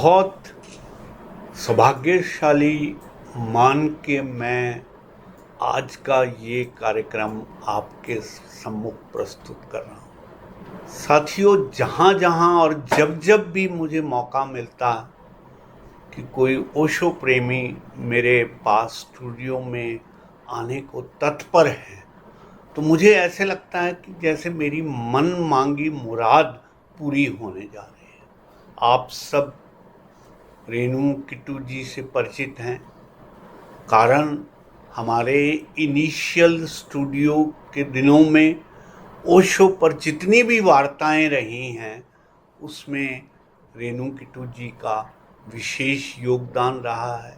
बहुत सौभाग्यशाली मान के मैं आज का ये कार्यक्रम आपके सम्मुख प्रस्तुत कर रहा हूँ। साथियों, जहाँ जहाँ और जब जब भी मुझे मौका मिलता कि कोई ओशो प्रेमी मेरे पास स्टूडियो में आने को तत्पर है, तो मुझे ऐसे लगता है कि जैसे मेरी मन मांगी मुराद पूरी होने जा रही है। आप सब रेनू किट्टू जी से परिचित हैं, कारण हमारे इनिशियल स्टूडियो के दिनों में ओशो पर जितनी भी वार्ताएं रही हैं उसमें रेनू किट्टू जी का विशेष योगदान रहा है।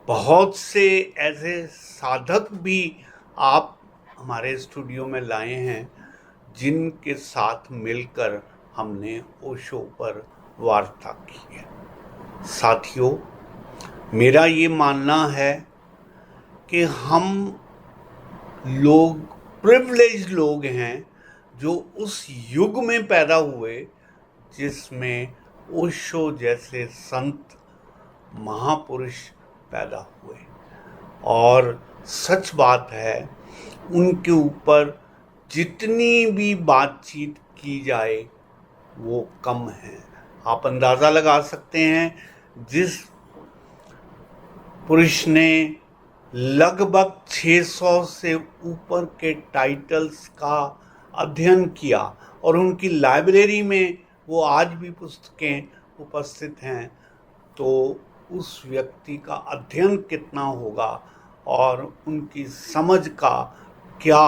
बहुत से ऐसे साधक भी आप हमारे स्टूडियो में लाए हैं जिनके साथ मिलकर हमने ओशो पर वार्ता की है। साथियों, मेरा ये मानना है कि हम लोग प्रिविलेज लोग हैं जो उस युग में पैदा हुए जिसमें ओशो जैसे संत महापुरुष पैदा हुए, और सच बात है उनके ऊपर जितनी भी बातचीत की जाए वो कम है। आप अंदाज़ा लगा सकते हैं, जिस पुरुष ने लगभग 600 से ऊपर के टाइटल्स का अध्ययन किया और उनकी लाइब्रेरी में वो आज भी पुस्तकें उपस्थित हैं, तो उस व्यक्ति का अध्ययन कितना होगा और उनकी समझ का क्या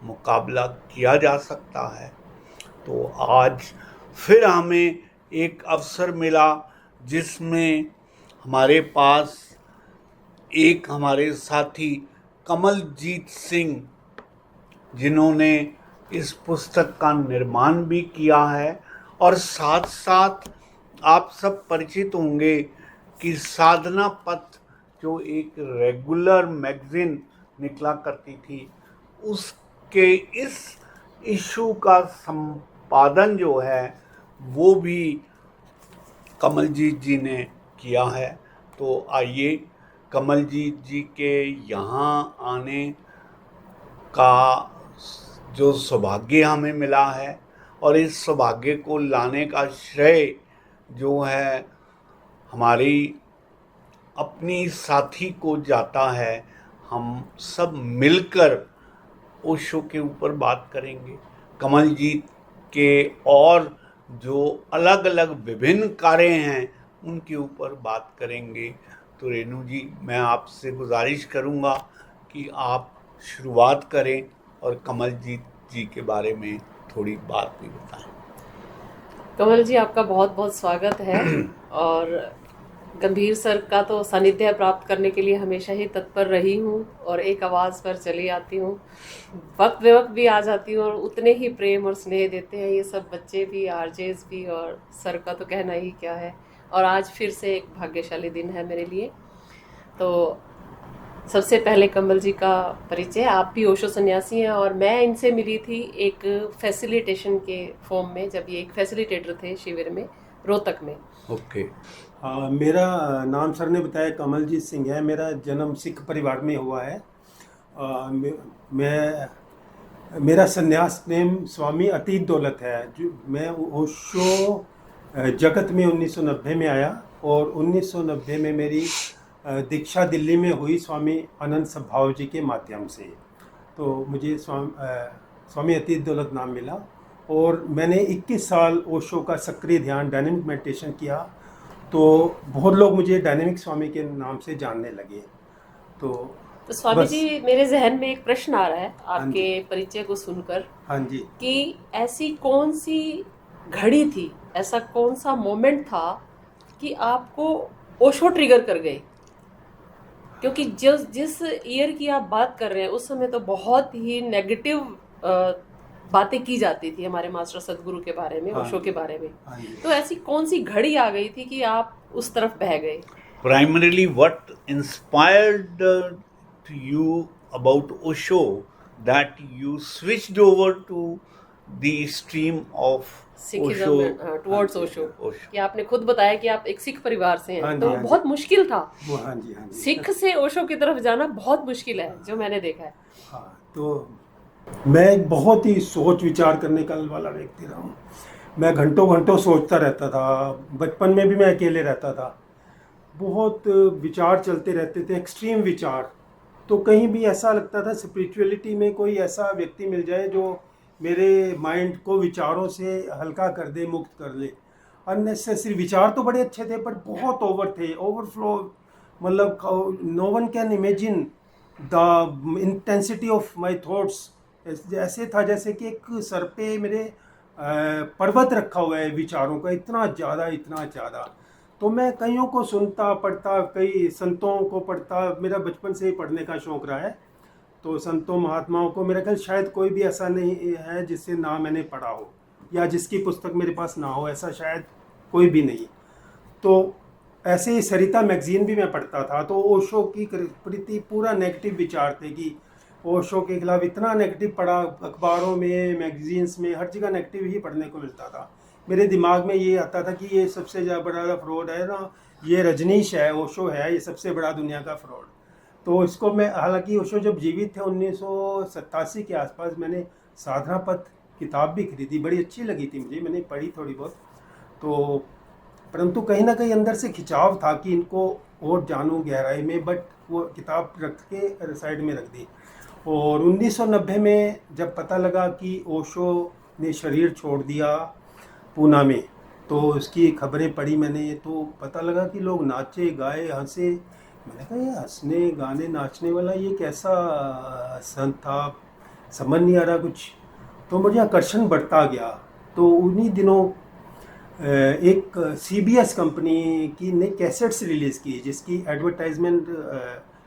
मुकाबला किया जा सकता है। तो आज फिर हमें एक अवसर मिला जिसमें हमारे पास एक हमारे साथी कमलजीत सिंह, जिन्होंने इस पुस्तक का निर्माण भी किया है, और साथ साथ आप सब परिचित होंगे कि साधना पथ जो एक रेगुलर मैगज़ीन निकला करती थी, उसके इस इशू का संपादन जो है वो भी कमलजीत जी ने किया है। तो आइए कमलजीत जी के यहाँ आने का जो सौभाग्य हमें मिला है, और इस सौभाग्य को लाने का श्रेय जो है हमारी अपनी साथी को जाता है। हम सब मिलकर ओशो के ऊपर बात करेंगे, कमलजीत के और जो अलग अलग विभिन्न कार्य हैं उनके ऊपर बात करेंगे। तो रेनू जी, मैं आपसे गुजारिश करूंगा कि आप शुरुआत करें और कमलजीत जी के बारे में थोड़ी बात भी बताएं। कमल जी, आपका बहुत बहुत स्वागत है। और गंभीर सर का तो सानिध्य प्राप्त करने के लिए हमेशा ही तत्पर रही हूँ और एक आवाज़ पर चली आती हूँ, वक्त बेवक्त भी आ जाती हूँ, और उतने ही प्रेम और स्नेह देते हैं ये सब बच्चे भी, आरजेस भी, और सर का तो कहना ही क्या है। और आज फिर से एक भाग्यशाली दिन है मेरे लिए। तो सबसे पहले कमल जी का परिचय, आप भी ओशो सन्यासी हैं और मैं इनसे मिली थी एक फैसिलिटेशन के फॉर्म में, जब ये एक फैसिलिटेटर थे शिविर में रोहतक में। ओके। मेरा नाम सर ने बताया कमलजीत सिंह है। मेरा जन्म सिख परिवार में हुआ है। मेरा संन्यास नेम स्वामी अतीत दौलत है। जो मैं ओशो जगत में 1990 में आया, और 1990 में मेरी दीक्षा दिल्ली में हुई स्वामी अनंत सद्भाव जी के माध्यम से। तो मुझे स्वामी अतीत दौलत नाम मिला, और मैंने 21 साल ओशो का सक्रिय ध्यान डायनेमिक मेडिटेशन किया। तो बहुत लोग मुझे डायनेमिक स्वामी के नाम से जानने लगे। तो स्वामी जी, मेरे जहन में एक प्रश्न आ रहा है आपके परिचय को सुनकर। हाँ जी। कि ऐसी कौन सी घड़ी थी, ऐसा कौन सा मोमेंट था कि आपको ओशो ट्रिगर कर गए? क्योंकि जिस ईयर की आप बात कर रहे हैं उस समय तो बहुत ही नेगेटिव बातें की जाती थी हमारे मास्टर सदगुरु के बारे में, ओशो के बारे में। तो ऐसी कौन सी घड़ी आ गई थी कि आप उस तरफ बह गए? Primarily, what inspired to you about Osho that you switched over to the stream of Sikhism towards Osho, कि आपने खुद बताया कि आप एक सिख परिवार से हाँ हैं, जी, तो हाँ जी। बहुत मुश्किल था। वो हाँ जी, हाँ जी। सिख से ओशो की तरफ जाना बहुत मुश्किल है, जो मैंने देखा है। हाँ, तो मैं एक बहुत ही सोच विचार करने का वाला व्यक्ति रहा हूँ। मैं घंटों घंटों सोचता रहता था। बचपन में भी मैं अकेले रहता था। बहुत विचार चलते रहते थे, एक्सट्रीम विचार। तो कहीं भी ऐसा लगता था स्पिरिचुअलिटी में कोई ऐसा व्यक्ति मिल जाए जो मेरे माइंड को विचारों से हल्का कर दे, मुक्त कर ले। अननेसेसरी विचार तो बड़े अच्छे थे पर बहुत ओवर थे, ओवरफ्लो। मतलब no one can imagine the intensity of my thoughts. ऐसे था जैसे कि एक सर पे मेरे पर्वत रखा हुआ है विचारों का, इतना ज़्यादा, इतना ज़्यादा। तो मैं कईयों को सुनता पढ़ता, कई संतों को पढ़ता। मेरा बचपन से ही पढ़ने का शौक़ रहा है। तो संतों महात्माओं को मेरा ख्याल शायद कोई भी ऐसा नहीं है जिससे ना मैंने पढ़ा हो या जिसकी पुस्तक मेरे पास ना हो, ऐसा शायद कोई भी नहीं। तो ऐसे ही सरिता मैगजीन भी मैं पढ़ता था। तो ओशो की प्रति पूरा नेगेटिव विचार थे कि ओशो के खिलाफ इतना नेगेटिव पढ़ा, अखबारों में, मैगजीन्स में, हर जगह नेगेटिव ही पढ़ने को मिलता था। मेरे दिमाग में ये आता था कि ये सबसे ज़्यादा बड़ा फ्रॉड है ना, ये रजनीश है, ओशो है, ये सबसे बड़ा दुनिया का फ्रॉड। तो इसको मैं, हालांकि ओशो जब जीवित थे 1987 के आसपास, मैंने साधना पथ किताब भी खरीदी, बड़ी अच्छी लगी थी मुझे, मैंने पढ़ी थोड़ी बहुत। तो परंतु कहीं ना कहीं अंदर से खिंचाव था कि इनको और जानूं गहराई में, बट वो किताब रख के साइड में रख दी। और 1990 में जब पता लगा कि ओशो ने शरीर छोड़ दिया पूना में, तो उसकी खबरें पढ़ी मैंने, तो पता लगा कि लोग नाचे, गाए, हंसे। मैंने कहा ये हंसने, गाने, नाचने वाला ये कैसा संत था, समझ नहीं आ रहा कुछ। तो मुझे आकर्षण बढ़ता गया। तो उन्हीं दिनों एक CBS कंपनी की ने कैसेट्स रिलीज़ की, जिसकी advertisement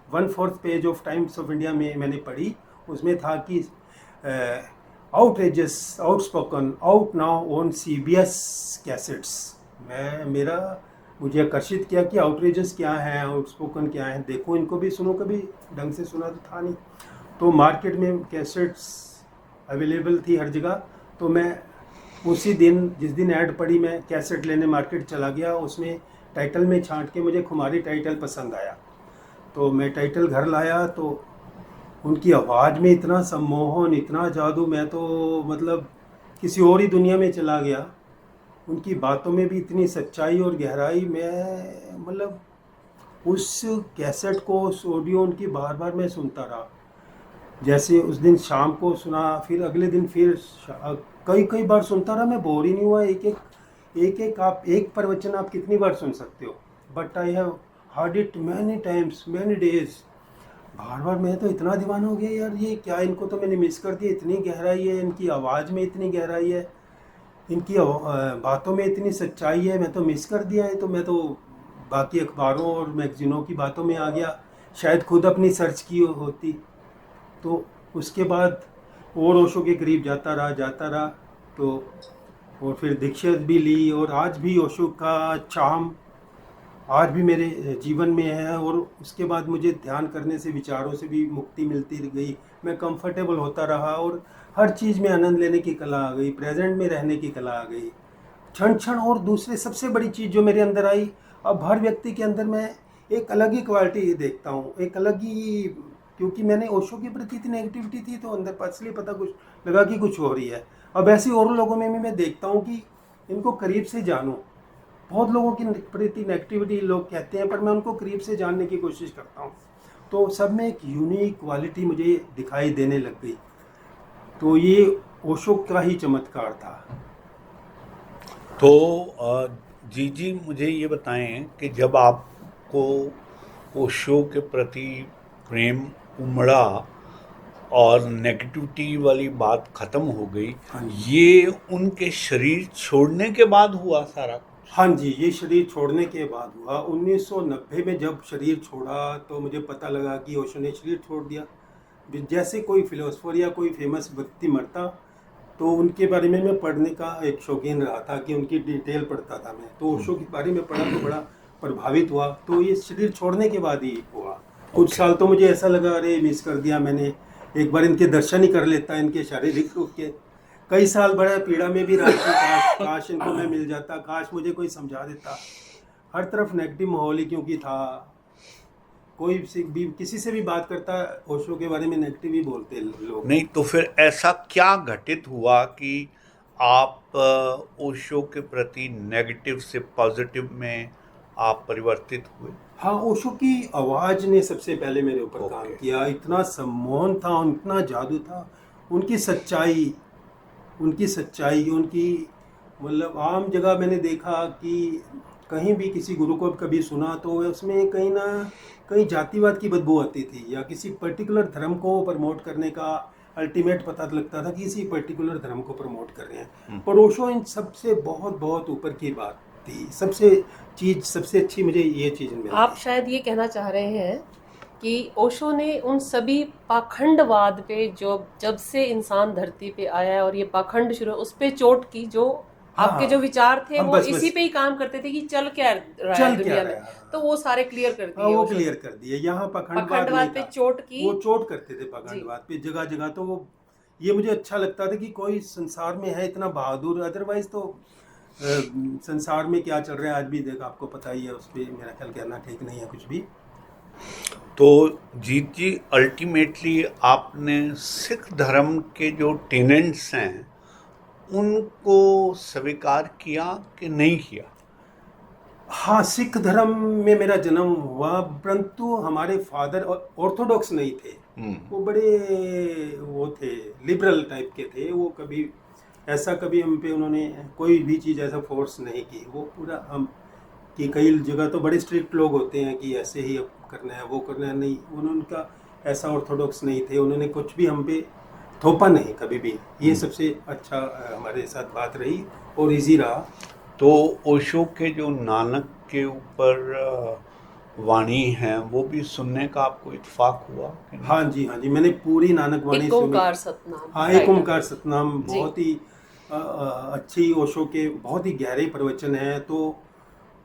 1/4 page of Times of India में मैंने पढ़ी। उसमें था कि outrageous, outspoken, out now on CBS cassettes. मुझे आकर्षित किया कि आउटरेजस क्या है, आउटस्पोकन क्या है, देखो इनको भी सुनो। कभी ढंग से सुना तो था नहीं। तो मार्केट में कैसेट्स अवेलेबल थी हर जगह। तो मैं उसी दिन, जिस दिन ऐड पड़ी, मैं कैसेट लेने मार्केट चला गया। उसमें टाइटल में छांट के मुझे खुमारी टाइटल पसंद आया, तो मैं टाइटल घर लाया। तो उनकी आवाज़ में इतना सम्मोहन, इतना जादू, मैं तो मतलब किसी और ही दुनिया में चला गया। उनकी बातों में भी इतनी सच्चाई और गहराई। मैं मतलब उस कैसेट को, उस ऑडियो उनकी बार बार मैं सुनता रहा। जैसे उस दिन शाम को सुना, फिर अगले दिन फिर कई बार सुनता रहा। मैं बोर ही नहीं हुआ। एक आप एक प्रवचन आप कितनी बार सुन सकते हो, but I have heard it many times, many days. बार बार मैं तो इतना दीवाना हो गया, यार ये क्या, इनको तो मैंने मिस कर दिया। इतनी गहराई है इनकी आवाज़ में, इतनी गहराई है इनकी बातों में, इतनी सच्चाई है, मैं तो मिस कर दिया है। तो मैं तो बाकी अखबारों और मैगजीनों की बातों में आ गया, शायद खुद अपनी सर्च की होती। तो उसके बाद और ओशो के करीब जाता रहा। तो और फिर दीक्षित भी ली। और आज भी ओशो का चार्म आज भी मेरे जीवन में है। और उसके बाद मुझे ध्यान करने से, विचारों से भी मुक्ति मिलती गई। मैं कंफर्टेबल होता रहा और हर चीज़ में आनंद लेने की कला आ गई, प्रेजेंट में रहने की कला आ गई, क्षण क्षण। और दूसरे सबसे बड़ी चीज़ जो मेरे अंदर आई, अब हर व्यक्ति के अंदर मैं एक अलग ही क्वालिटी देखता हूँ, एक अलग ही, क्योंकि मैंने ओशो के प्रति इतनी नेगेटिविटी थी, तो अंदर इसलिए पता कुछ लगा कि कुछ हो रही है। अब ऐसे और लोगों में भी मैं देखता हूँ कि इनको करीब से जानूँ। बहुत लोगों की प्रति नेगेटिविटी लोग कहते हैं, पर मैं उनको करीब से जानने की कोशिश करता हूँ। तो सब में एक यूनिक क्वालिटी मुझे दिखाई देने लग गई। तो ये ओशो का ही चमत्कार था। तो जी मुझे ये बताएं कि जब आपको ओशो के प्रति प्रेम उमड़ा और नेगेटिविटी वाली बात ख़त्म हो गई, ये उनके शरीर छोड़ने के बाद हुआ सारा? हाँ जी, ये शरीर छोड़ने के बाद हुआ। 1990 में जब शरीर छोड़ा तो मुझे पता लगा कि ओशो ने शरीर छोड़ दिया। जैसे कोई फिलोसफर या कोई फेमस व्यक्ति मरता, तो उनके बारे में मैं पढ़ने का एक शौकीन रहा था कि उनकी डिटेल पढ़ता था मैं। तो ओशो के बारे में पढ़ा तो बड़ा प्रभावित हुआ। तो ये शरीर छोड़ने के बाद ही हुआ। कुछ साल तो मुझे ऐसा लगा, अरे मिस कर दिया मैंने, एक बार इनके दर्शन ही कर लेता, इनके शारीरिक रूप के। कई साल बड़ा पीड़ा में भी रहा कि काश इनको मैं मिल जाता, काश मुझे कोई समझा देता। हर तरफ नेगेटिव माहौल ही क्योंकि था, कोई भी किसी से भी बात करता ओशो के बारे में नेगेटिव ही बोलते लोग। नहीं तो फिर ऐसा क्या घटित हुआ कि आप ओशो के प्रति नेगेटिव से पॉजिटिव में आप परिवर्तित हुए? हाँ, ओशो की आवाज़ ने सबसे पहले मेरे ऊपर काम ओके। किया। इतना सम्मोहन था, इतना जादू था, उनकी सच्चाई, उनकी मतलब आम जगह मैंने देखा कि कहीं भी किसी गुरु को कभी सुना तो उसमें कहीं ना कहीं जातिवाद की बदबू आती थी, या किसी पर्टिकुलर धर्म को प्रमोट करने का अल्टीमेट पता लगता था कि किसी पर्टिकुलर धर्म को प्रमोट कर रहे हैं। पर ओशो इन सबसे बहुत बहुत ऊपर की बात थी। सबसे अच्छी मुझे ये चीज़ मिली। आप शायद ये कहना चाह रहे हैं कि ओशो ने उन सभी पाखंडवाद पे जो जब से इंसान धरती पे आया है और ये पाखंड शुरू उस पे चोट की, जो हाँ, आपके जो विचार थे हम वो बस इसी पे ही काम करते थे कि चल क्या रहा है चल क्या दुनिया में, रहा है। तो वो सारे क्लियर कर हाँ, दिए वो ओशो ने। क्लियर कर दिए। यहाँ पाखंडवाद पाखंडवाद पे नहीं था। चोट की। वो चोट करते थे पाखंडवाद पे जगह जगह। तो वो ये मुझे अच्छा लगता था कि कोई संसार में है इतना बहादुर। अदरवाइज तो संसार में क्या चल रहा है आज भी देखा, आपको पता ही है। उस पर मेरा ख्याल कहना ठीक नहीं है कुछ भी। तो जीत जी, अल्टीमेटली आपने सिख धर्म के जो टेनेंट्स हैं उनको स्वीकार किया कि नहीं किया? हाँ, सिख धर्म में मेरा जन्म हुआ, परंतु हमारे फादर ऑर्थोडॉक्स नहीं थे। वो बड़े वो थे, लिबरल टाइप के थे। वो कभी हम पे उन्होंने कोई भी चीज़ ऐसा फोर्स नहीं की। वो पूरा हम कि कई जगह तो बड़े स्ट्रिक्ट लोग होते हैं कि ऐसे ही अब करना है, वो करना है, नहीं। उनका ऐसा ऑर्थोडॉक्स नहीं थे। उन्होंने कुछ भी हम पे थोपा नहीं कभी भी। ये सबसे अच्छा हमारे साथ बात रही और इजी रहा। तो ओशो के जो नानक के ऊपर वाणी है वो भी सुनने का आपको इत्फाक हुआ कि नहीं? हाँ जी, मैंने पूरी नानक वाणी एक सुनी। ओंकार सतनाम। हाँ, एक ओंकार सतनाम बहुत ही अच्छी ओशो के बहुत ही गहरे प्रवचन है। तो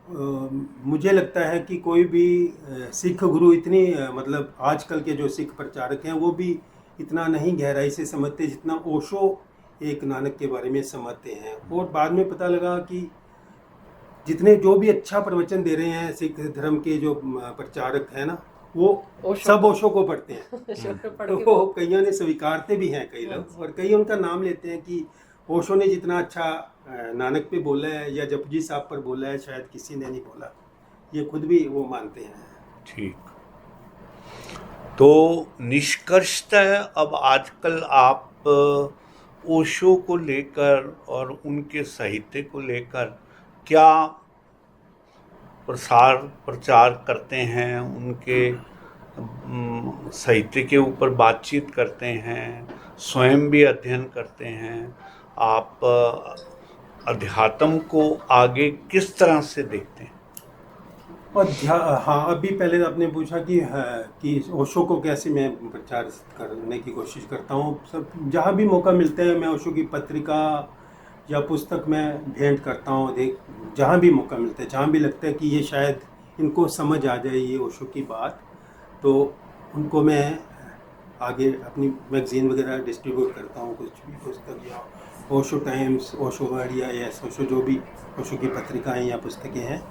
मुझे लगता है कि कोई भी सिख गुरु इतनी मतलब आजकल के जो सिख प्रचारक हैं वो भी इतना नहीं गहराई से समझते जितना ओशो एक नानक के बारे में समझते हैं। और बाद में पता लगा कि जितने जो भी अच्छा प्रवचन दे रहे हैं सिख धर्म के जो प्रचारक हैं ना, वो सब ओशो को पढ़ते हैं। तो कईयों ने स्वीकारते भी हैं कई लोग, और कई उनका नाम लेते हैं कि ओशो ने जितना अच्छा नानक पे बोला है या जपजी साहब पर बोला है शायद किसी ने नहीं बोला। ये खुद भी वो मानते हैं। ठीक। तो निष्कर्षतः अब आजकल आप ओशो को लेकर और उनके साहित्य को लेकर क्या प्रचार करते हैं? उनके साहित्य के ऊपर बातचीत करते हैं, स्वयं भी अध्ययन करते हैं? आप अध्यात्म को आगे किस तरह से देखते हैं? हाँ, अभी पहले आपने पूछा कि ओशो को कैसे मैं प्रचार करने की कोशिश करता हूँ। सब जहाँ भी मौका मिलता है मैं ओशो की पत्रिका या पुस्तक में भेंट करता हूँ। जहाँ भी मौका मिलता है, जहाँ भी लगता है कि ये शायद इनको समझ आ जाए ये ओशो की बात, तो उनको मैं आगे अपनी मैगजीन वगैरह डिस्ट्रीब्यूट करता हूँ। कुछ भी पुस्तक या ओशो टाइम्स, ओशो वर्ड या ओशो जो भी ओशो की पत्रिकाएँ या पुस्तकें हैं,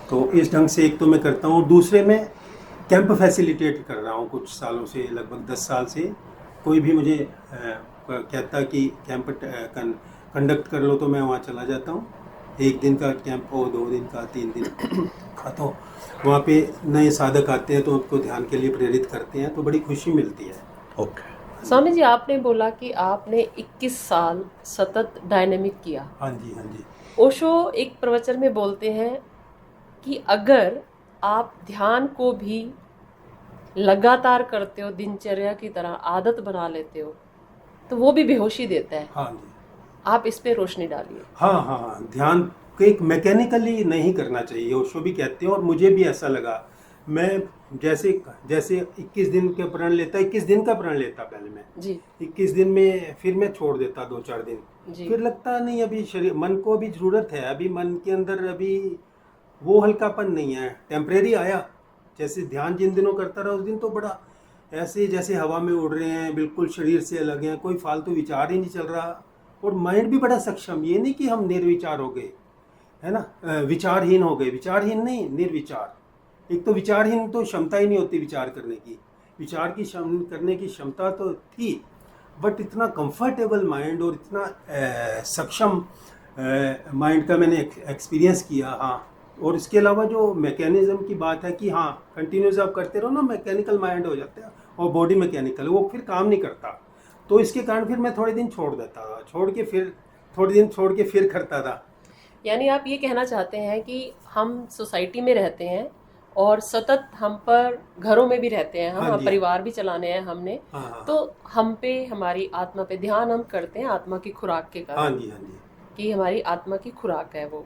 तो इस ढंग से एक तो मैं करता हूँ। दूसरे में कैंप फैसिलिटेट कर रहा हूँ कुछ सालों से, लगभग 10 साल से। कोई भी मुझे कहता कि कैंप कंडक्ट कर लो तो मैं वहाँ चला जाता हूँ। 1 दिन का कैंप हो, 2 दिन का, 3 दिन का, तो वहाँ पे नए साधक आते हैं तो उनको ध्यान के लिए प्रेरित करते हैं, तो बड़ी खुशी मिलती है। ओके। स्वामी जी, आपने बोला कि आपने 21 साल सतत डायनेमिक किया। हाँ जी। ओशो एक प्रवचन में बोलते हैं कि अगर आप ध्यान को भी लगातार करते हो, दिनचर्या की तरह आदत बना लेते हो, तो वो भी बेहोशी देता है। हाँ जी। आप इस पे रोशनी डालिए। हाँ, ध्यान को एक मैकेनिकली नहीं करना चाहिए, ओशो भी कहते हैं, और मुझे भी ऐसा लगा। मैं जैसे 21 दिन का प्रण लेता, 21 दिन का प्रण लेता पहले मैं जी 21 दिन में, फिर मैं छोड़ देता 2-4 दिन, जी। फिर लगता नहीं अभी शरीर मन को अभी ज़रूरत है, अभी मन के अंदर अभी वो हल्कापन नहीं है, टेम्परेरी आया। जैसे ध्यान जिन दिनों करता रहा उस दिन तो बड़ा ऐसे जैसे हवा में उड़ रहे हैं, बिल्कुल शरीर से अलग हैं, कोई फालतू विचार ही नहीं चल रहा, और माइंड भी बड़ा सक्षम। ये नहीं कि हम निर्विचार हो गए, है ना, विचारहीन हो गए। विचारहीन नहीं, निर्विचार। एक तो विचारहीन तो क्षमता ही नहीं होती विचार करने की, विचार की करने की क्षमता तो थी, बट इतना कंफर्टेबल माइंड और इतना सक्षम माइंड का मैंने एक्सपीरियंस किया। हाँ, और इसके अलावा जो मैकेनिज्म की बात है कि हाँ कंटिन्यूस आप करते रहो ना, मैकेनिकल माइंड हो जाता है और बॉडी मैकेनिकल, वो फिर काम नहीं करता। तो इसके कारण फिर मैं थोड़े दिन छोड़ देता था, छोड़ के फिर थोड़े दिन छोड़ के फिर करता था। यानी आप ये कहना चाहते हैं कि हम सोसाइटी में रहते हैं और सतत हम पर घरों में भी रहते हैं, हाँ हम जी। परिवार भी चलाने हैं हमने, हाँ हाँ तो हम पे, हमारी आत्मा पे ध्यान हम करते हैं आत्मा की खुराक के हाँ कारण, जी, हाँ जी, कि हमारी आत्मा की खुराक है वो,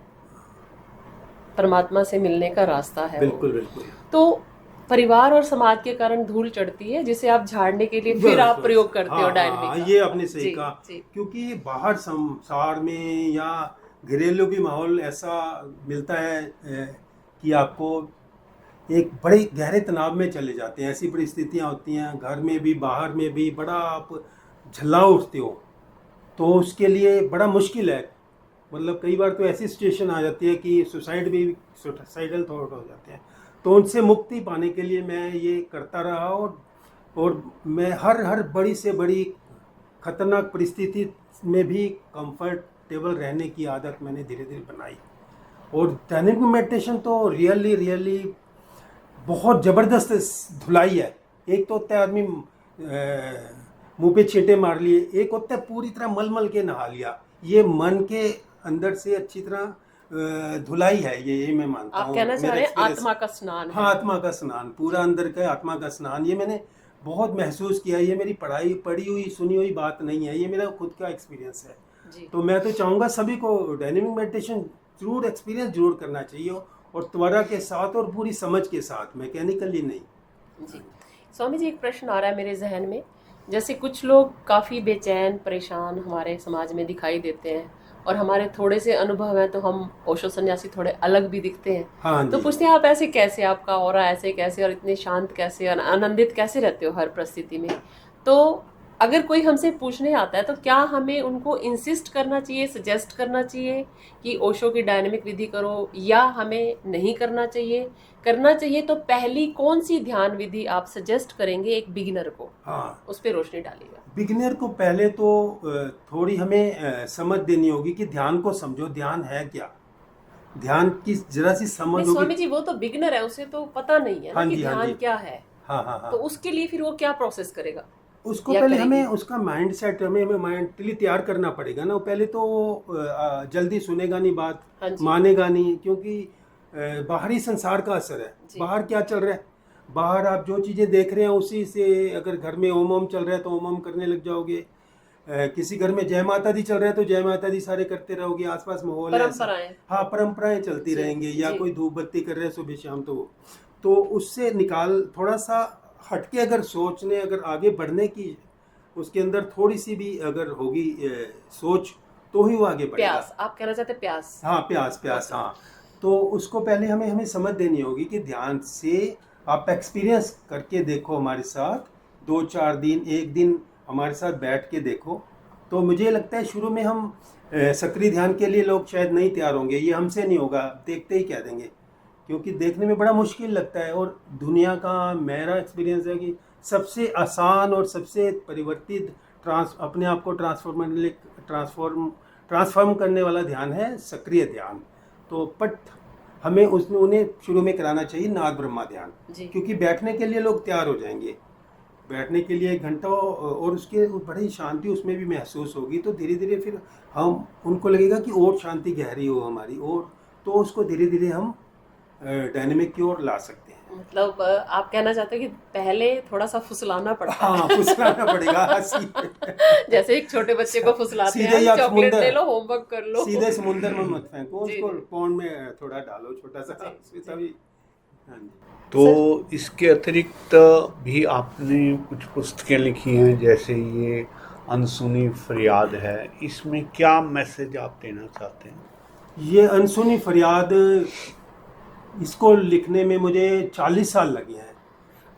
परमात्मा से मिलने का रास्ता है वो। बिल्कुल बिल्कुल। तो परिवार और समाज के कारण धूल चढ़ती है, जिसे आप झाड़ने के लिए फिर आप बस, प्रयोग करते हो हाँ डायनेमिक हाँ, का। ये आपने सही जी कहा। जी क्योंकि बाहर संसार में या घरेलू भी माहौल ऐसा मिलता है कि आपको एक बड़े गहरे तनाव में चले जाते हैं। ऐसी परिस्थितियाँ होती हैं घर में भी बाहर में भी, बड़ा आप झल्ला उठते हो, तो उसके लिए बड़ा मुश्किल है। मतलब कई बार तो ऐसी सिचुएशन आ जाती है कि सुसाइडल थॉट हो जाते हैं। तो उनसे मुक्ति पाने के लिए मैं ये करता रहा, और मैं हर बड़ी से बड़ी खतरनाक परिस्थिति में भी कंफर्टेबल रहने की आदत मैंने धीरे धीरे बनाई। और डायनेमिक मेडिटेशन तो रियली बहुत ज़बरदस्त धुलाई है। एक तो होता है आदमी मुंह पे छींटे मार लिए, एक होता है पूरी तरह मल के नहा लिया। ये मन के अंदर से अच्छी तरह धुलाई है, ये मैं मानता आप हूँ। कहना चाह मेरा रहे हैं experience- आत्मा का स्नान है। हाँ, आत्मा का स्नान, पूरा अंदर का आत्मा का स्नान, ये मैंने बहुत महसूस किया। ये मेरी पढ़ी हुई सुनी हुई बात नहीं है, ये मेरा खुद का एक्सपीरियंस है। जी तो मैं तो चाहूँगा सभी को डायनेमिक मेडिटेशन जरूर एक्सपीरियंस जरूर करना चाहिए, और त्वरा के साथ और पूरी समझ के साथ, मैकेनिकली नहीं। जी। स्वामी जी, एक प्रश्न आ रहा है मेरे जहन में। जैसे कुछ लोग काफ़ी बेचैन परेशान हमारे समाज में दिखाई देते हैं, और हमारे थोड़े से अनुभव हैं तो हम ओशो सन्यासी थोड़े अलग भी दिखते हैं। हाँ तो जी। पूछते हैं आप ऐसे कैसे, आपका ऑरा ऐसे कैसे, और इतने शांत कैसे और आनंदित कैसे रहते हो हर परिस्थिति में। तो अगर कोई हमसे पूछने आता है तो क्या हमें उनको इंसिस्ट करना चाहिए, सजेस्ट करना चाहिए कि ओशो की डायनेमिक विधि करो, या हमें नहीं करना चाहिए? करना चाहिए तो पहली कौन सी ध्यान विधि आप सजेस्ट करेंगे एक बिगिनर को? हाँ, उस पर रोशनी डालिएगा। बिगिनर को पहले तो थोड़ी हमें समझ देनी होगी कि ध्यान को समझो, ध्यान है क्या, ध्यान की जरा सी समझ नहीं स्वामी होगी। जी, वो तो बिगिनर है, उसे तो पता नहीं है ना हाँ कि जी, हाँ ध्यान जी। क्या है। हाँ हाँ हाँ। तो उसके लिए फिर वो क्या प्रोसेस करेगा उसको या पहले करेगी? हमें उसका माइंड सेट हमें मेंटली तैयार करना पड़ेगा ना। पहले तो जल्दी सुनेगा नहीं बात, हाँ जी। मानेगा नहीं, क्योंकि बाहरी संसार का असर है। जी। बाहर क्या चल रहा है, बाहर आप जो चीज़ें देख रहे हैं उसी से, अगर घर में ओम ओम चल रहा है तो ओम ओम करने लग जाओगे। किसी घर में जय माता दी चल रहा है तो जय माता दी सारे करते रहोगे। आसपास माहौल है ऐसा। परंपराएं। हाँ, परंपराएं चलती जी, रहेंगी, या जी। कोई धूप बत्ती कर रहे हैं सुबह शाम, तो उससे निकाल, थोड़ा सा हटके अगर सोचने, अगर आगे बढ़ने की उसके अंदर थोड़ी सी भी अगर होगी सोच, तो ही वो आगे बढ़ेगा। प्यास, आप कहना चाहते हैं प्यास? हाँ, प्यास, हाँ। तो उसको पहले हमें समझ देनी होगी कि ध्यान से आप एक्सपीरियंस करके देखो हमारे साथ, 2-4 दिन, एक दिन हमारे साथ बैठ के देखो। तो मुझे लगता है शुरू में हम सक्रिय ध्यान के लिए लोग शायद नहीं तैयार होंगे, ये हमसे नहीं होगा, देखते ही कह देंगे, क्योंकि देखने में बड़ा मुश्किल लगता है। और दुनिया का मेरा एक्सपीरियंस है कि सबसे आसान और सबसे परिवर्तित अपने आप को ट्रांसफॉर्म करने वाला ध्यान है सक्रिय ध्यान। तो बट हमें उन्हें शुरू में कराना चाहिए नाद ब्रह्मा ध्यान, जी। क्योंकि बैठने के लिए लोग तैयार हो जाएंगे, बैठने के लिए 1 घंटा, और उसके बड़ी शांति उसमें भी महसूस होगी। तो धीरे धीरे फिर हम, उनको लगेगा कि और शांति गहरी हो हमारी, और तो उसको धीरे धीरे हम डायनेमिक की ओर ला सकते हैं। मतलब आप कहना चाहते हो कि पहले थोड़ा सा फुसलाना पड़ता है। हाँ, फुसलाना पड़ेगा। जैसे एक छोटे बच्चे को फुसलाते सीधे ही हैं, आप चॉकलेट समुंदर- ले लो, होमवर्क कर लो। सीधे समुंदर में मत फेंको जी, उसको, जी। पौंड में थोड़ा डालो छोटा सा, जी, उसमें जी। तभी। हाँ जी। तो इसके अतिरिक्त भी आपने कुछ पुस्तकें लिखी हैं, जैसे ये अनसुनी फरियाद है, इसमें क्या मैसेज आप देना चाहते हैं? ये अनसुनी फरियाद, इसको लिखने में मुझे 40 साल लगे हैं।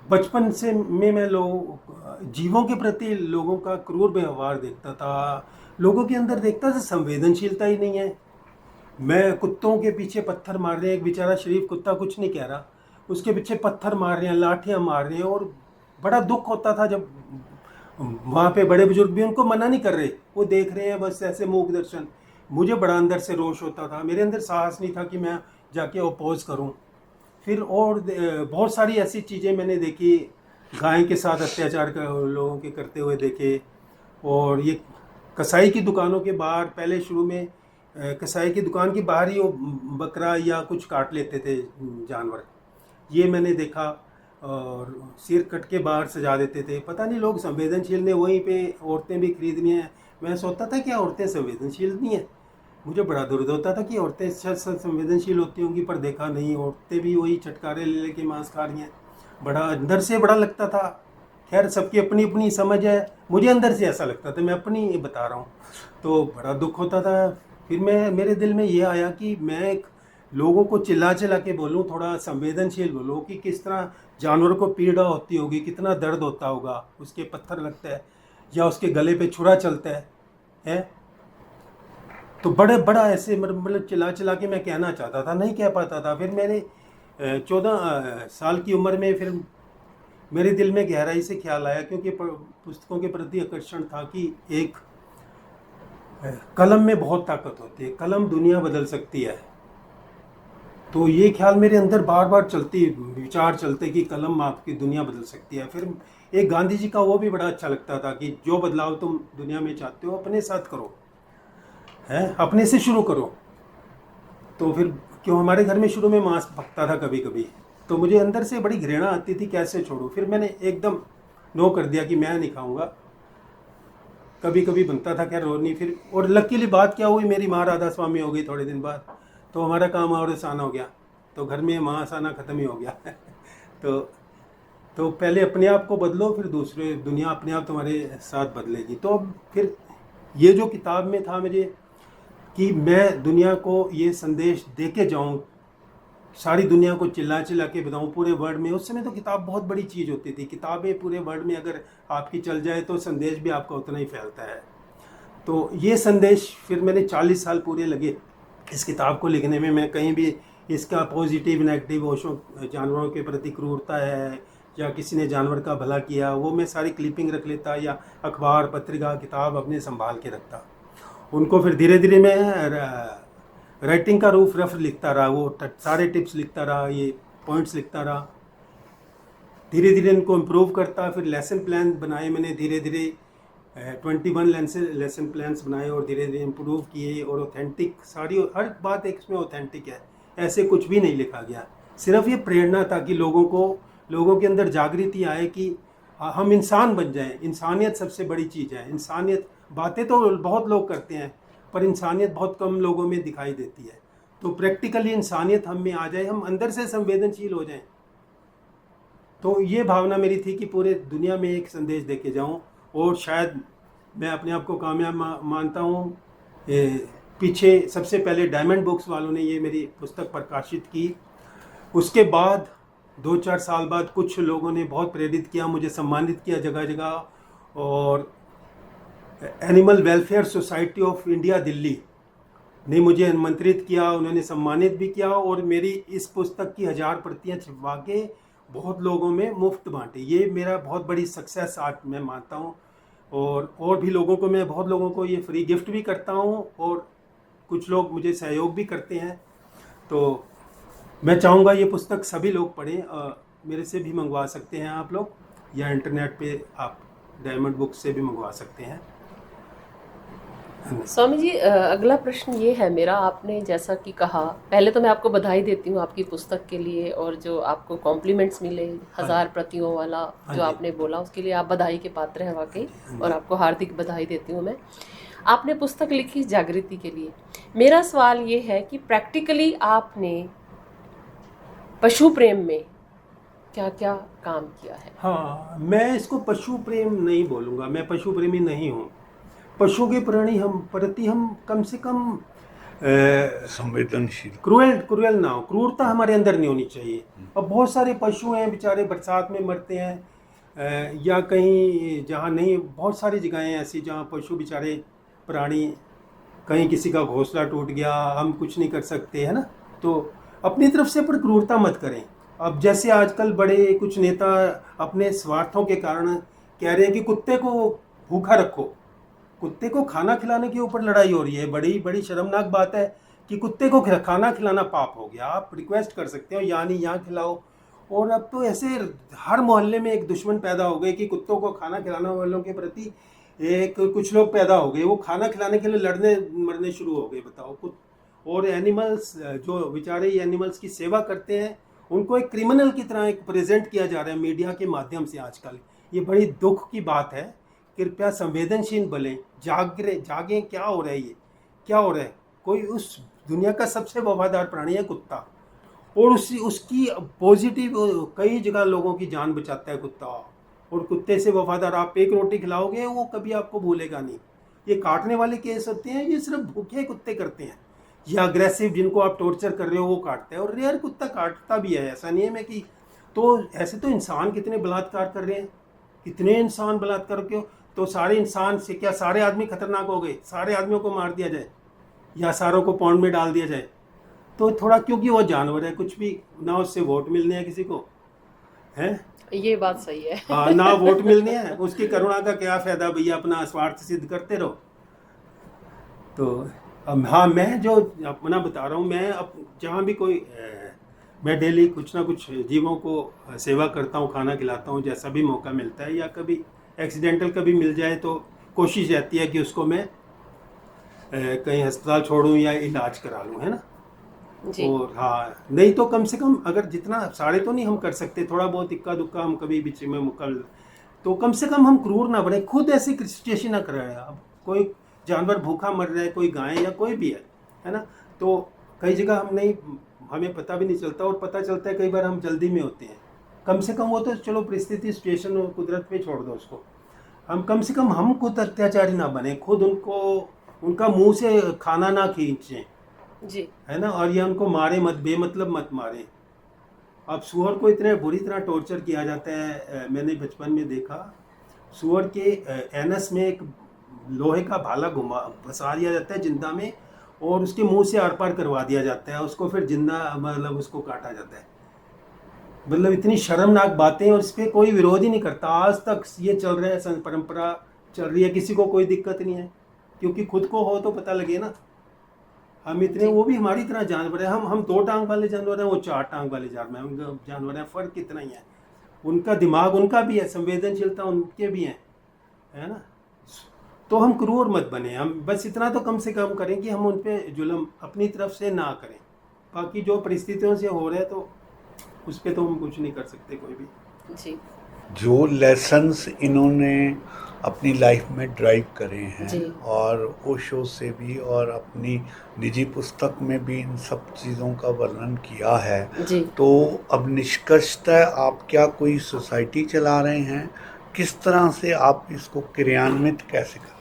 बचपन से मैं जीवों के प्रति लोगों का क्रूर व्यवहार देखता था, लोगों के अंदर देखता था संवेदनशीलता ही नहीं है। मैं कुत्तों के पीछे पत्थर मार रहे हैं, एक बेचारा शरीफ कुत्ता कुछ नहीं कह रहा, उसके पीछे पत्थर मार रहे हैं, लाठियाँ मार रहे हैं, और बड़ा दुख होता था जब वहाँ पे बड़े बुजुर्ग भी उनको मना नहीं कर रहे, वो देख रहे हैं बस ऐसे मूक दर्शन। मुझे बड़ा अंदर से रोष होता था, मेरे अंदर साहस नहीं था कि मैं जाके अपोज करूं। फिर और बहुत सारी ऐसी चीज़ें मैंने देखी, गाय के साथ अत्याचार लोगों के करते हुए देखे। और ये कसाई की दुकानों के बाहर, पहले शुरू में कसाई की दुकान के बाहर ही वो बकरा या कुछ काट लेते थे जानवर, ये मैंने देखा। और सिर कट के बाहर सजा देते थे, पता नहीं लोग संवेदनशील ने वहीं पे औरतें भी खरीदनी हैं। मैं सोचता था कि औरतें संवेदनशील नहीं है, मुझे बड़ा दुर्द होता था कि औरतें संवेदनशील होती होंगी, पर देखा नहीं, औरतें भी वही चटकारे ले लेके मांस खा रही हैं। बड़ा अंदर से बड़ा लगता था। खैर सबकी अपनी अपनी समझ है, मुझे अंदर से ऐसा लगता था, मैं अपनी बता रहा हूँ, तो बड़ा दुख होता था। फिर मेरे दिल में ये आया कि मैं लोगों को चिल्ला चिल्ला के बोलूँ, थोड़ा संवेदनशील बोलूँ कि किस तरह जानवर को पीड़ा होती होगी, कितना दर्द होता होगा, उसके पत्थर लगता है या उसके गले पे छुरा चलता है? तो बड़ा ऐसे मतलब चिल्ला चिल्ला के मैं कहना चाहता था, नहीं कह पाता था। फिर मेरे 14 साल की उम्र में फिर मेरे दिल में गहराई से ख्याल आया, क्योंकि पुस्तकों के प्रति आकर्षण था कि एक कलम में बहुत ताकत होती है, कलम दुनिया बदल सकती है। तो ये ख्याल मेरे अंदर बार बार विचार चलते कि कलम आपकी दुनिया बदल सकती है। फिर एक गांधी जी का वो भी बड़ा अच्छा लगता था कि जो बदलाव तुम दुनिया में चाहते हो अपने साथ करो, है अपने से शुरू करो। तो फिर क्यों हमारे घर में शुरू में मांस पकता था कभी कभी, तो मुझे अंदर से बड़ी घृणा आती थी, कैसे छोड़ूं। फिर मैंने एकदम नो कर दिया कि मैं नहीं खाऊंगा। कभी कभी बनता था, खैर रोज नहीं। फिर और लकीली बात क्या हुई, मेरी माँ राधा स्वामी हो गई थोड़े दिन बाद, तो हमारा काम और आसान हो गया, तो घर में मांस आना ख़त्म ही हो गया। तो पहले अपने आप को बदलो, फिर दूसरे दुनिया अपने आप तुम्हारे साथ बदलेगी। तो फिर ये जो किताब में था मुझे कि मैं दुनिया को ये संदेश दे के जाऊँ, सारी दुनिया को चिल्ला चिल्ला के बताऊँ पूरे वर्ल्ड में। उस समय तो किताब बहुत बड़ी चीज़ होती थी, किताबें पूरे वर्ल्ड में अगर आपकी चल जाए तो संदेश भी आपका उतना ही फैलता है। तो ये संदेश फिर मैंने 40 साल पूरे लगे इस किताब को लिखने में। मैं कहीं भी इसका पॉजिटिव नेगेटिव ओशो जानवरों के प्रति क्रूरता है या किसी ने जानवर का भला किया, वो मैं सारी क्लिपिंग रख लेता, या अखबार पत्रिका किताब अपने संभाल के रखता। उनको फिर धीरे धीरे मैं राइटिंग का रूप रफ लिखता रहा, वो सारे टिप्स लिखता रहा, ये पॉइंट्स लिखता रहा, धीरे धीरे इनको इम्प्रूव करता। फिर लेसन प्लान बनाए मैंने, धीरे धीरे 21 लेसन प्लान्स बनाए और धीरे धीरे इम्प्रूव किए। और ऑथेंटिक सारी हर बात एक इसमें ऑथेंटिक है, ऐसे कुछ भी नहीं लिखा गया। सिर्फ ये प्रेरणा था कि लोगों के अंदर जागृति आए कि हम इंसान बन जाएं। इंसानियत सबसे बड़ी चीज़ है। इंसानियत, बातें तो बहुत लोग करते हैं पर इंसानियत बहुत कम लोगों में दिखाई देती है। तो प्रैक्टिकली इंसानियत हम में आ जाए, हम अंदर से संवेदनशील हो जाएं। तो ये भावना मेरी थी कि पूरे दुनिया में एक संदेश दे के जाऊँ, और शायद मैं अपने आप को कामयाब मानता हूँ। पीछे सबसे पहले डायमंड बुक्स वालों ने ये मेरी पुस्तक प्रकाशित की। उसके बाद 2-4 साल बाद कुछ लोगों ने बहुत प्रेरित किया, मुझे सम्मानित किया जगह जगह। और animal welfare society of India Delhi ने मुझे आमंत्रित किया, उन्होंने सम्मानित भी किया, और मेरी इस पुस्तक की 1000 प्रतियाँ छपवा के बहुत लोगों में मुफ्त बांटी। ये मेरा बहुत बड़ी सक्सेस आज मैं मानता हूँ। और भी लोगों को, मैं बहुत लोगों को ये फ्री गिफ्ट भी करता हूँ, और कुछ लोग मुझे सहयोग भी करते हैं। तो मैं चाहूँगा ये पुस्तक सभी लोग पढ़ें। मेरे से भी मंगवा सकते हैं आप लोग, या इंटरनेट पे आप डायमंड बुक से भी मंगवा सकते हैं। स्वामी जी, अगला प्रश्न ये है मेरा, आपने जैसा कि कहा, पहले तो मैं आपको बधाई देती हूँ आपकी पुस्तक के लिए, और जो आपको कॉम्प्लीमेंट्स मिले 1000 प्रतियों वाला जो आपने बोला, उसके लिए आप बधाई के पात्र हैं वाकई, और आपको हार्दिक बधाई देती हूँ मैं। आपने पुस्तक लिखी जागृति के लिए। मेरा सवाल ये है कि प्रैक्टिकली आपने पशु प्रेम में क्या क्या काम किया है? हाँ, मैं इसको पशु प्रेम नहीं बोलूँगा, मैं पशु प्रेमी नहीं हूँ। पशु के प्रति हम कम से कम संवेदनशील, क्रूएल ना हो, क्रूरता हमारे अंदर नहीं होनी चाहिए। अब बहुत सारे पशु हैं बेचारे बरसात में मरते हैं, या कहीं जहाँ नहीं, बहुत सारी जगहें ऐसी जहाँ पशु बेचारे प्राणी, कहीं किसी का घोंसला टूट गया, हम कुछ नहीं कर सकते, है ना। तो अपनी तरफ से पर क्रूरता मत करें। अब जैसे आजकल बड़े कुछ नेता अपने स्वार्थों के कारण कह रहे हैं कि कुत्ते को भूखा रखो, कुत्ते को खाना खिलाने के ऊपर लड़ाई हो रही है। बड़ी बड़ी शर्मनाक बात है कि कुत्ते को खाना खिलाना पाप हो गया। आप रिक्वेस्ट कर सकते हो यहाँ नहीं यहाँ खिलाओ। और अब तो ऐसे हर मोहल्ले में एक दुश्मन पैदा हो गए कि कुत्तों को खाना खिलाने वालों के प्रति एक कुछ लोग पैदा हो गए, वो खाना खिलाने के लिए लड़ने मरने शुरू हो गए। बताओ, और एनिमल्स जो बेचारे एनिमल्स की सेवा करते हैं उनको एक क्रिमिनल की तरह एक प्रेजेंट किया जा रहा है मीडिया के माध्यम से आजकल। ये बड़ी दुख की बात है। कृपया संवेदनशील बने, जागें। क्या हो रहा है, ये क्या हो रहा है। कोई उस दुनिया का सबसे वफादार प्राणी है कुत्ता, और उसकी पॉजिटिव कई जगह लोगों की जान बचाता है कुत्ता। और कुत्ते से वफादार आप एक रोटी खिलाओगे वो कभी आपको भूलेगा नहीं। ये काटने वाले केस होते हैं, ये सिर्फ भूखे कुत्ते करते हैं, या अग्रेसिव जिनको आप टॉर्चर कर रहे हो वो काटते हैं। और रेयर कुत्ता काटता भी है, ऐसा नहीं है मैं कि। तो ऐसे तो इंसान कितने बलात्कार कर रहे हैं, कितने इंसान बलात्कार क्यों। तो सारे इंसान से क्या सारे आदमी खतरनाक हो गए, सारे आदमियों को मार दिया जाए या सारों को पौंड में डाल दिया जाए। तो थोड़ा, क्योंकि वो जानवर है, कुछ भी ना उससे वोट मिलने हैं किसी को, है ये बात सही है। हाँ, ना वोट मिलने हैं, उसकी करुणा का क्या फायदा भैया, अपना स्वार्थ सिद्ध करते रहो। तो हाँ, मैं जो अपना बता रहा हूँ, मैं अब जहाँ भी कोई मैं डेली कुछ ना कुछ जीवों को सेवा करता हूँ, खाना खिलाता हूँ, जैसा भी मौका मिलता है, या कभी एक्सीडेंटल कभी मिल जाए तो कोशिश रहती है कि उसको मैं कहीं अस्पताल छोड़ूं या इलाज करा लूँ, है ना जी। और हाँ, नहीं तो कम से कम अगर जितना सारे तो नहीं हम कर सकते, थोड़ा बहुत इक्का दुक्का हम कभी बीच में मुकल, तो कम से कम हम क्रूर ना बने, खुद ऐसी कृष्टियेशन ना कराए। अब कोई जानवर भूखा मर रहा है, कोई गाय या कोई भी है ना, तो कई जगह हमें पता भी नहीं चलता, और पता चलता है कई बार हम जल्दी में होते हैं। कम से कम वो तो चलो परिस्थिति सिचुएशन और कुदरत पे छोड़ दो उसको, हम कम से कम हम खुद अत्याचारी ना बने, खुद उनका मुंह से खाना ना खींचें जी, है ना, और ये उनको मारे मत, बेमतलब मत मारे। अब सूअर को इतने बुरी तरह टॉर्चर किया जाता है, मैंने बचपन में देखा, सूअर के एनस में एक लोहे का भाला फंसा दिया जाता है जिंदा में, और उसके मुंह से आर पार करवा दिया जाता है, उसको फिर जिंदा मतलब उसको काटा जाता है। मतलब इतनी शर्मनाक बातें, और इस पर कोई विरोध ही नहीं करता। आज तक ये चल रहा है, परंपरा चल रही है, किसी को कोई दिक्कत नहीं है, क्योंकि खुद को हो तो पता लगे ना। हम इतने, वो भी हमारी तरह जानवर है, हम 2 टांग वाले जानवर हैं, वो 4 टांग वाले जानवर हैं, फर्क कितना ही है। उनका दिमाग उनका भी है, संवेदनशीलता उनके भी है ना। तो हम क्रूर मत बने, हम बस इतना तो कम से कम करें कि हम उन पे जुल्म अपनी तरफ से ना करें। बाकी जो परिस्थितियों से हो रहा है तो उस पर तो हम कुछ नहीं कर सकते कोई भी। जी, जो लेसन्स इन्होंने अपनी लाइफ में ड्राइव करे हैं, जी। और ओशो से भी और अपनी निजी पुस्तक में भी इन सब चीज़ों का वर्णन किया है। जी। तो अब निष्कर्षतः आप क्या कोई सोसाइटी चला रहे हैं, किस तरह से आप इसको क्रियान्वित कैसे कर रहे हैं?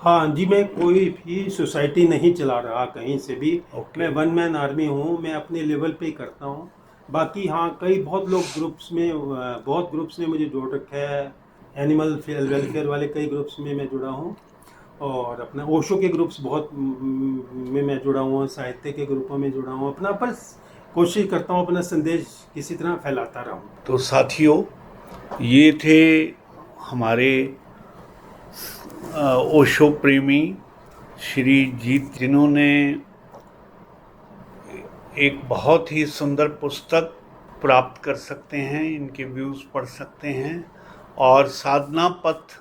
हाँ जी, मैं कोई भी सोसाइटी नहीं चला रहा कहीं से भी। ओके। मैं वन मैन आर्मी हूँ, मैं अपने लेवल पे ही करता हूँ। बाकी हाँ, बहुत ग्रुप्स ने मुझे जोड़ रखा है, एनिमल वेलफेयर वाले कई ग्रुप्स में मैं जुड़ा हूँ, और अपना ओशो के ग्रुप्स में मैं जुड़ा हुआ हूँ, साहित्य के ग्रुपों में जुड़ा हूँ। अपना पर कोशिश करता हूँ अपना संदेश किसी तरह फैलाता रहूँ। तो साथियों, ये थे हमारे ओशो प्रेमी श्री जीत, जिन्होंने एक बहुत ही सुंदर पुस्तक प्राप्त कर सकते हैं, इनके व्यूज़ पढ़ सकते हैं। और साधना पथ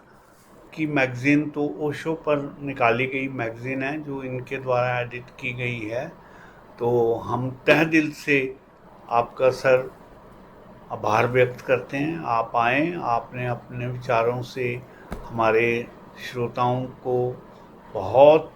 की मैगज़ीन तो ओशो पर निकाली गई मैगज़ीन है, जो इनके द्वारा एडिट की गई है। तो हम तहे दिल से आपका सर आभार व्यक्त करते हैं। आप आएँ, आपने अपने विचारों से हमारे श्रोताओं को बहुत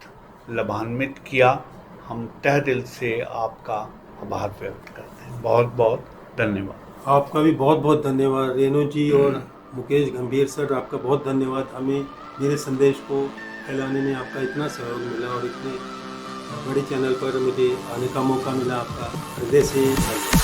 लाभान्वित किया। हम तहे दिल से आपका आभार व्यक्त करते हैं। बहुत बहुत धन्यवाद। आपका भी बहुत बहुत धन्यवाद रेणु जी, और मुकेश गंभीर सर, आपका बहुत धन्यवाद। हमें मेरे संदेश को फैलाने में आपका इतना सहयोग मिला, और इतने बड़े चैनल पर मुझे आने का मौका मिला, आपका हृदय से धन्यवाद।